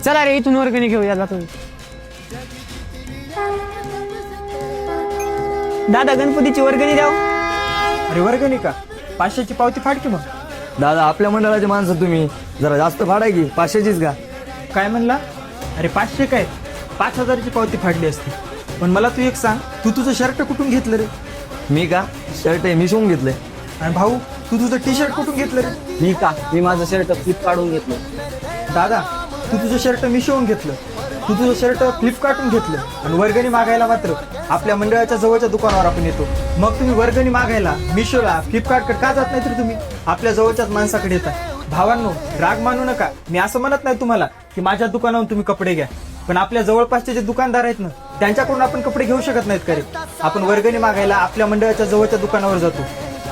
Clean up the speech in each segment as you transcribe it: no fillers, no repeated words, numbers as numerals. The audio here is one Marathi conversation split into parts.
चला रे इथून वर्गणी घेऊया जातो. दादा गणपतीची वर्गणी द्याव. अरे वर्गणी का? 500ची पावती फाड की मग. दादा आपल्या मंडळाचे माणसं तुम्ही जरा जास्त फाडा की 500चीच का? काय म्हणला? अरे 500 काय 5000ची पावती फाडली असती. पण मला तू एक सांग, तू तुझं शर्ट कुठून घेतलं रे? मी का शर्ट मी शिवून घेतलंय. आणि भाऊ तू तुझं टी शर्ट कुठून घेतलं रे? मी माझं शर्ट फ्लिप काढून घेतलं. दादा तू तुझं शर्ट मिशोवून घेतलं, तू तुझं शर्ट फ्लिपकार्टून घेतलं आणि वर्गणी मागायला मात्र आपल्या मंडळाच्या जवळच्या दुकानावर आपण येतो. मग तुम्ही वर्गणी मागायला मिशोला फ्लिपकार्टकडे का जात नाही तर तुम्ही आपल्या जवळच्याच माणसाकडे येता. भावांनो राग मानू नका, मी असं म्हणत नाही तुम्हाला की माझ्या दुकानावरून तुम्ही कपडे घ्या, पण आपल्या जवळपासचे जे दुकानदार आहेत ना त्यांच्याकडून आपण कपडे घेऊ शकत नाहीत का रे? आपण वर्गणी मागायला आपल्या मंडळाच्या जवळच्या दुकानावर जातो,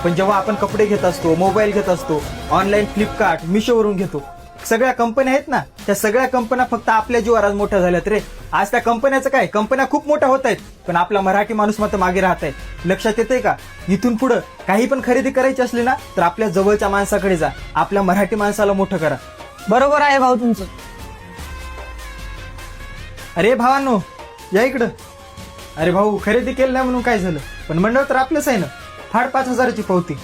पण जेव्हा आपण कपडे घेत असतो, मोबाईल घेत असतो, ऑनलाईन फ्लिपकार्ट मिशोवरून घेतो, सगळ्या कंपन्या आहेत ना त्या सगळ्या कंपन्या फक्त आपल्या जीवावर आज मोठ्या झाल्यात रे. आज त्या कंपन्याचं काय, कंपन्या खूप मोठ्या होत आहेत पण आपला मराठी माणूस मात्र मागे राहत आहे. लक्षात येते का? इथून पुढे काही पण खरेदी करायची असली ना तर आपल्या जवळच्या माणसाकडे जा, आपल्या मराठी माणसाला मोठं करा. बरोबर आहे भाऊ तुमचं. अरे भावांनो या इकडं. अरे भाऊ खरेदी केली नाही म्हणून काय झालं, पण मंडळ तर आपलंच आहे ना. फाड 5000ची पावती.